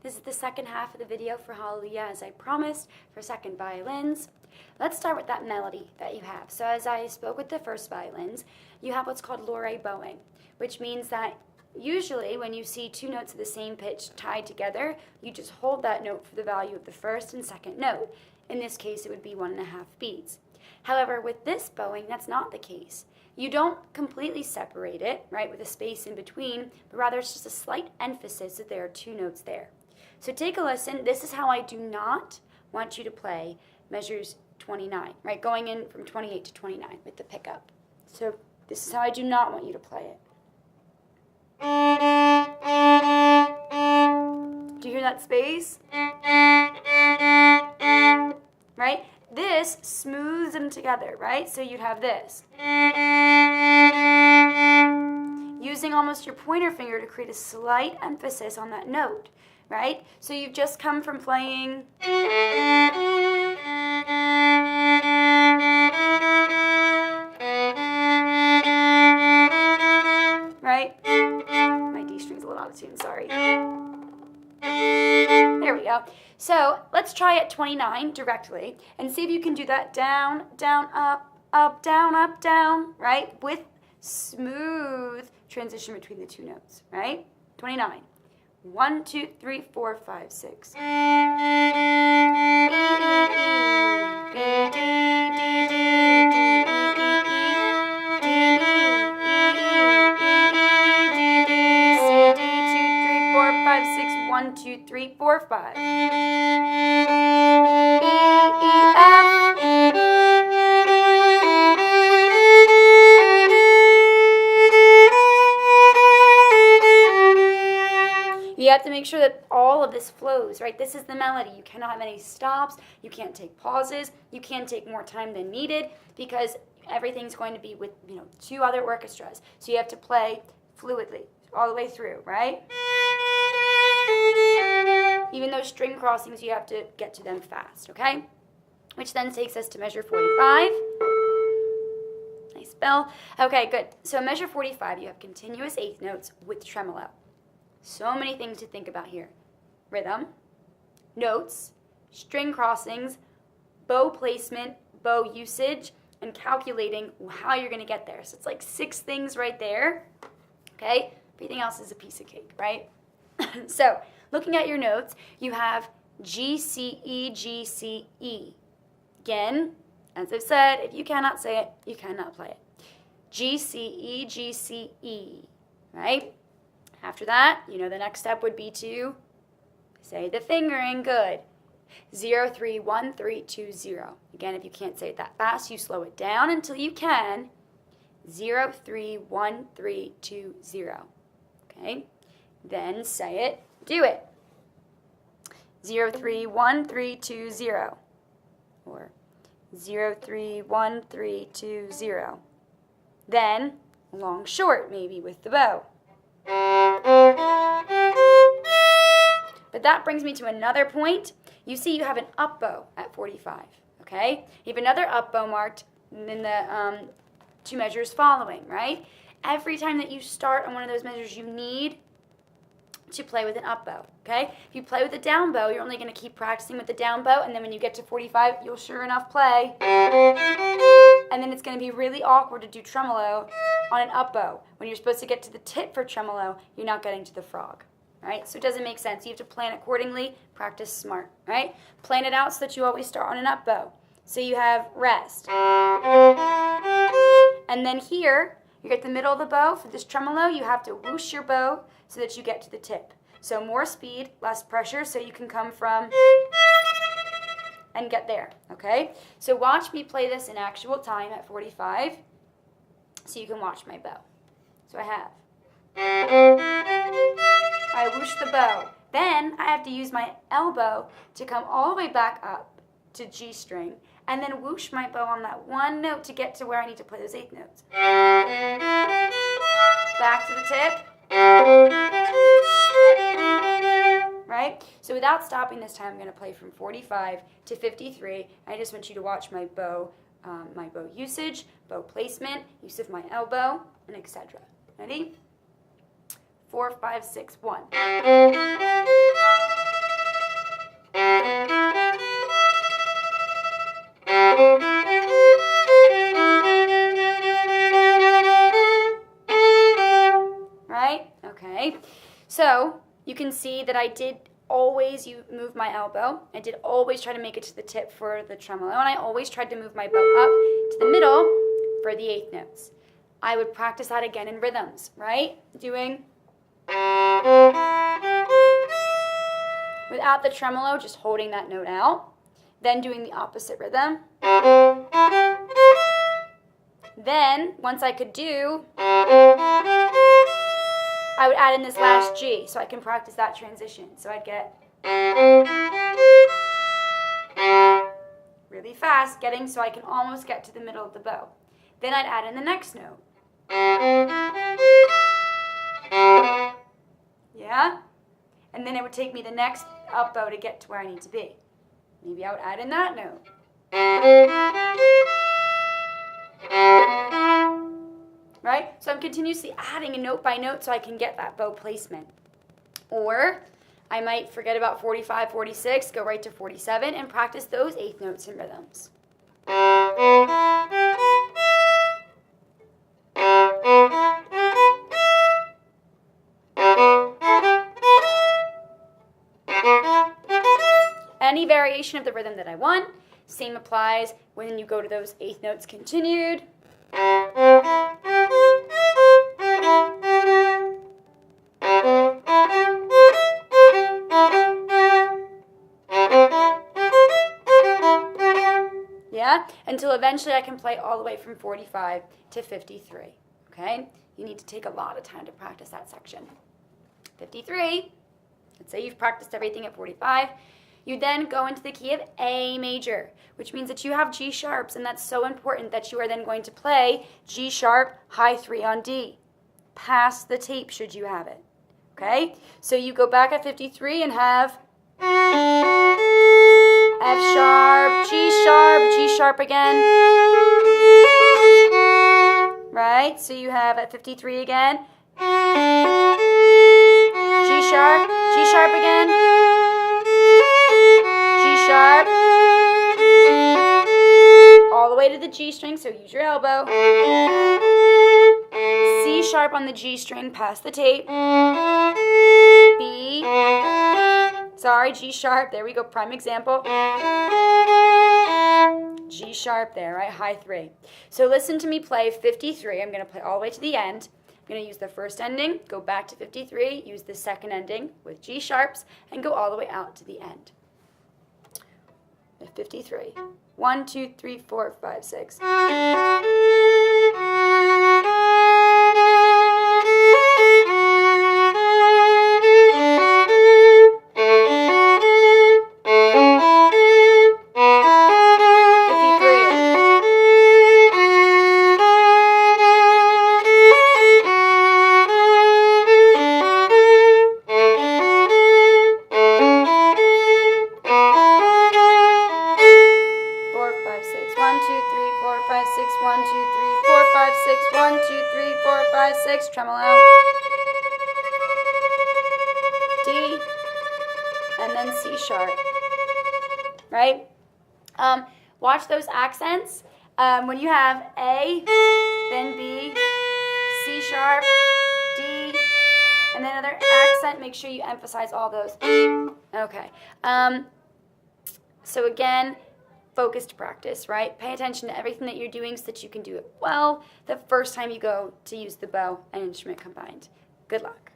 This is the second half of the video for Hallelujah, as I promised, for second violins. Let's start with that melody that you have. So as I spoke with the first violins, you have what's called lore bowing, which means that usually when you see two notes of the same pitch tied together, you just hold that note for the value of the first and second note. In this case, it would be 1.5 beats. However, with this bowing, that's not the case. You don't completely separate it, right, with a space in between, but rather it's just a slight emphasis that there are two notes there. So take a listen. This is how I do not want you to play measures 29, right, going in from 28 to 29 with the pickup. So this is how I do not want you to play it. Do you hear that space? Right? This smooths them together, right? So you'd have this. Using almost your pointer finger to create a slight emphasis on that note, right? So you've just come from playing right? My D string's a little out of tune, sorry. There we go. So let's try at 29 directly and see if you can do that down, down, up, down, right? With smooth transition between the two notes, right? 29. 1, 2, 3, 4, 5, 6. One, two, three, four, five. E, F. You have to make sure that all of this flows, right? This is the melody. You cannot have any stops. You can't take pauses. You can't take more time than needed because everything's going to be with, two other orchestras. So you have to play fluidly all the way through, right? Even those string crossings, you have to get to them fast, okay? Which then takes us to measure 45. Nice bell. Okay, good. So measure 45, you have continuous eighth notes with tremolo. So many things to think about here. Rhythm, notes, string crossings, bow placement, bow usage, and calculating how you're going to get there. So it's like 6 things right there, okay? Everything else is a piece of cake, right? So, looking at your notes, you have G, C, E, G, C, E. Again, as I've said, if you cannot say it, you cannot play it. G, C, E, G, C, E, right? After that, the next step would be to say the fingering. Good. 0, 3, 1, 3, 2, 0. Again, if you can't say it that fast, you slow it down until you can. 0, 3, 1, 3, 2, 0. Okay? Then say it, do it. 0, 3, 1, 3, 2, 0. Or 0, 3, 1, 3, 2, 0. Then long short, maybe with the bow. But that brings me to another point. You see you have an up bow at 45, okay? You have another up bow marked in the 2 measures following, right? Every time that you start on one of those measures, you need to play with an up bow, okay? If you play with a down bow, you're only going to keep practicing with the down bow, and then when you get to 45, you'll sure enough play. And then it's going to be really awkward to do tremolo on an up bow. When you're supposed to get to the tip for tremolo, you're not getting to the frog, right? So it doesn't make sense. You have to plan accordingly, practice smart, right? Plan it out so that you always start on an up bow. So you have rest. And then here, you're at the middle of the bow. For this tremolo, you have to whoosh your bow so that you get to the tip. So more speed, less pressure, so you can come from and get there, okay? So watch me play this in actual time at 45 so you can watch my bow. So I have. I whoosh the bow. Then I have to use my elbow to come all the way back up to G string and then whoosh my bow on that one note to get to where I need to play those 8th notes. Back to the tip. Right? So without stopping this time, I'm going to play from 45 to 53. I just want you to watch my bow usage, bow placement, use of my elbow, and etc. Ready? 4, 5, 6, 1. can see that I did always move my elbow. I did always try to make it to the tip for the tremolo, and I always tried to move my bow up to the middle for the eighth notes. I would practice that again in rhythms, right? Doing without the tremolo, just holding that note out. Then doing the opposite rhythm. Then, once I could do, I would add in this last G so I can practice that transition. So I'd get really fast, getting so I can almost get to the middle of the bow. Then I'd add in the next note. Yeah? And then it would take me the next up bow to get to where I need to be. Maybe I would add in that note. Right? So I'm continuously adding a note by note so I can get that bow placement. Or I might forget about 45, 46, go right to 47 and practice those eighth notes and rhythms. Any variation of the rhythm that I want. Same applies when you go to those eighth notes continued. Yeah, until eventually I can play all the way from 45 to 53. Okay, you need to take a lot of time to practice that section. 53, let's say you've practiced everything at 45. You then go into the key of A major, which means that you have G sharps, and that's so important that you are then going to play G sharp, high 3 on D. Pass the tape should you have it. Okay? So you go back at 53 and have F sharp, G sharp again. Right? So you have at 53 again. G sharp again. Sharp, all the way to the G string, so use your elbow. C sharp on the G string, pass the tape. B, G sharp, there we go, prime example. G sharp there, right, high 3. So listen to me play 53, I'm going to play all the way to the end. I'm going to use the first ending, go back to 53, use the second ending with G sharps, and go all the way out to the end. 53. 1, 2, 3, 4, 5, 6. 6, tremolo, D, and then C sharp, right? Watch those accents. When you have A, then B, C sharp, D, and then another accent, make sure you emphasize all those. Okay. So again, focused practice, right? Pay attention to everything that you're doing so that you can do it well the first time you go to use the bow and instrument combined. Good luck.